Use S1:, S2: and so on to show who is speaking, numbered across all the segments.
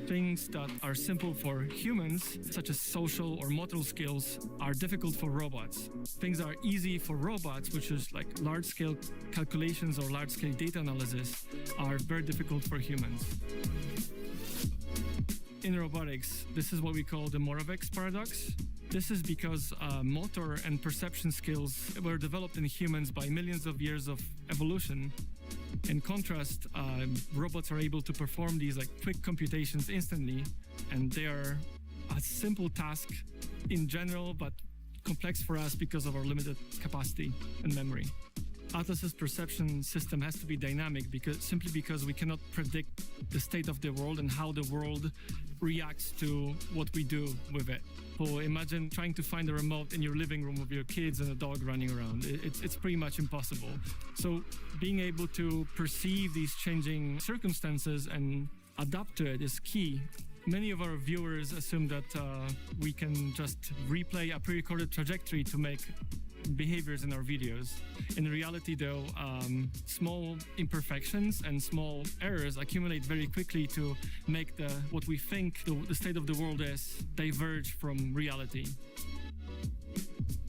S1: Things that are simple for humans, such as social or motor skills, are difficult for robots. Things that are easy for robots, which is like large-scale calculations or large-scale data analysis, are very difficult for humans. In robotics, this is what we call the Moravec's paradox. This is because motor and perception skills were developed in humans by millions of years of evolution. In contrast, robots are able to perform these like quick computations instantly, and they are a simple task in general, but complex for us because of our limited capacity and memory. Atlas's perception system has to be dynamic simply because we cannot predict the state of the world and how the world reacts to what we do with it. So imagine trying to find a remote in your living room with your kids and a dog running around. It's pretty much impossible. So being able to perceive these changing circumstances and adapt to it is key. Many of our viewers assume that we can just replay a pre-recorded trajectory to make behaviors in our videos. In reality, though, small imperfections and small errors accumulate very quickly to make what we think the state of the world is diverge from reality.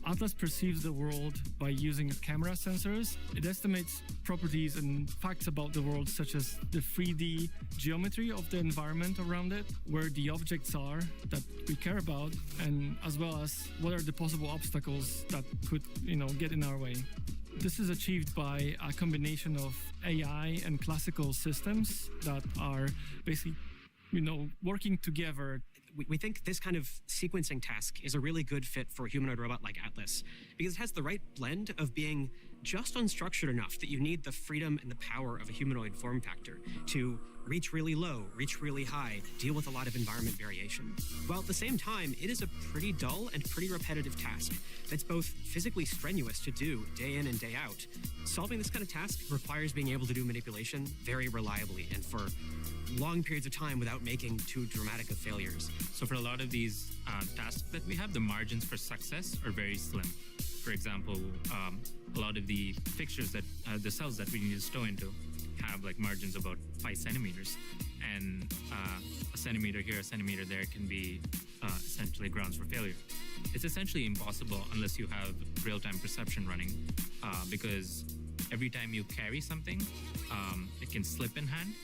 S1: Atlas perceives the world by using camera sensors. It estimates properties and facts about the world, such as the 3D geometry of the environment around it, where the objects are that we care about, and as well as what are the possible obstacles that could, get in our way. This is achieved by a combination of AI and classical systems that are basically working together.
S2: We think this kind of sequencing task is a really good fit for a humanoid robot like Atlas because it has the right blend of being just unstructured enough that you need the freedom and the power of a humanoid form factor to reach really low, reach really high, deal with a lot of environment variation. While at the same time, it is a pretty dull and pretty repetitive task that's both physically strenuous to do day in and day out. Solving this kind of task requires being able to do manipulation very reliably and for long periods of time without making too dramatic of failures.
S3: So for a lot of these tasks that we have, the margins for success are very slim. For example, a lot of the fixtures the cells that we need to stow into have like margins about 5 centimeters. And a centimeter here, a centimeter there can be essentially grounds for failure. It's essentially impossible unless you have real-time perception running because every time you carry something, it can slip in hand.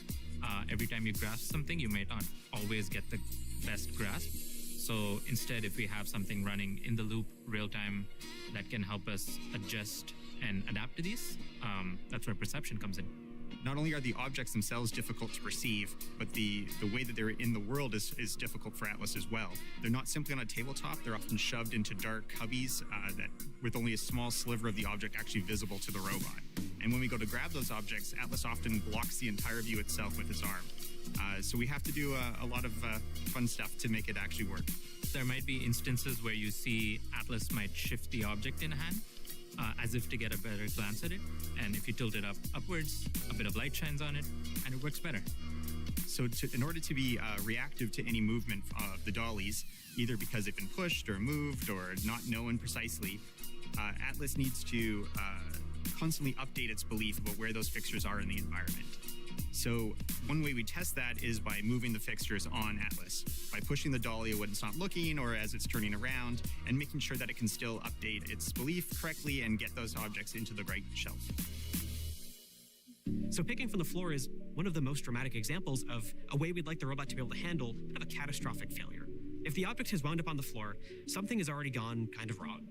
S3: Every time you grasp something, you may not always get the best grasp. So instead, if we have something running in the loop real time that can help us adjust and adapt to these, that's where perception comes in.
S4: Not only are the objects themselves difficult to perceive, but the way that they're in the world is difficult for Atlas as well. They're not simply on a tabletop, they're often shoved into dark cubbies that with only a small sliver of the object actually visible to the robot. And when we go to grab those objects, Atlas often blocks the entire view itself with his arm. So we have to do a lot of fun stuff to make it actually work.
S3: There might be instances where you see Atlas might shift the object in hand as if to get a better glance at it. And if you tilt it upwards, a bit of light shines on it, and it works better.
S4: So in order to be reactive to any movement of the dollies, either because they've been pushed or moved or not known precisely, Atlas needs to constantly update its belief about where those fixtures are in the environment. So one way we test that is by moving the fixtures on Atlas, by pushing the dolly when it's not looking or as it's turning around, and making sure that it can still update its belief correctly and get those objects into the right shelf.
S2: So picking from the floor is one of the most dramatic examples of a way we'd like the robot to be able to handle kind of a catastrophic failure. If the object has wound up on the floor, something has already gone kind of wrong.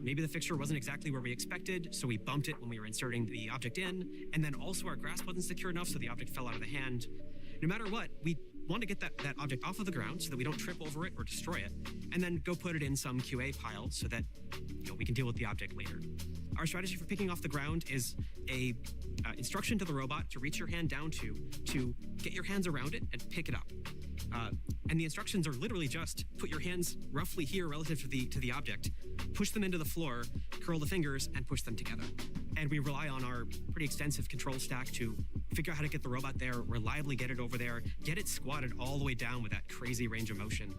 S2: Maybe the fixture wasn't exactly where we expected, so we bumped it when we were inserting the object in, and then also our grasp wasn't secure enough, so the object fell out of the hand. No matter what, we want to get that object off of the ground so that we don't trip over it or destroy it, and then go put it in some QA pile so that we can deal with the object later. Our strategy for picking off the ground is a instruction to the robot to reach your hand down to get your hands around it and pick it up. And the instructions are literally just put your hands roughly here relative to the object, push them into the floor, curl the fingers, and push them together. And we rely on our pretty extensive control stack to figure out how to get the robot there, reliably get it over there, get it squatted all the way down with that crazy range of motion.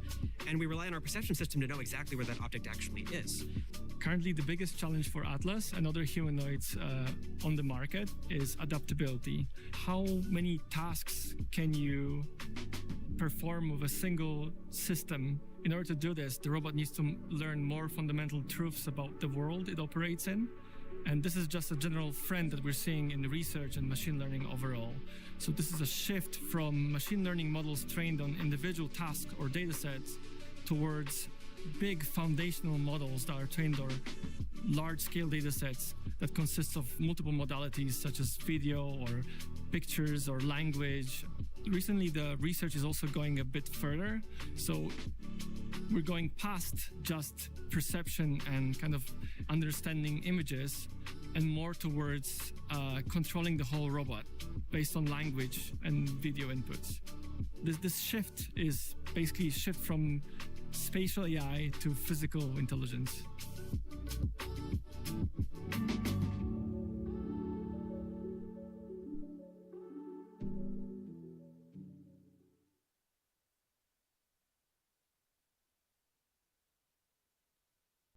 S2: And we rely on our perception system to know exactly where that object actually is.
S1: Currently, the biggest challenge for Atlas and other humanoids on the market is adaptability. How many tasks can you perform with a single system. In order to do this, the robot needs to learn more fundamental truths about the world it operates in. And this is just a general trend that we're seeing in research and machine learning overall. So this is a shift from machine learning models trained on individual tasks or data sets towards big foundational models that are trained on large-scale data sets that consist of multiple modalities such as video or pictures or language. Recently, the research is also going a bit further. So we're going past just perception and kind of understanding images and more towards controlling the whole robot based on language and video inputs. This shift is basically a shift from spatial AI to physical intelligence.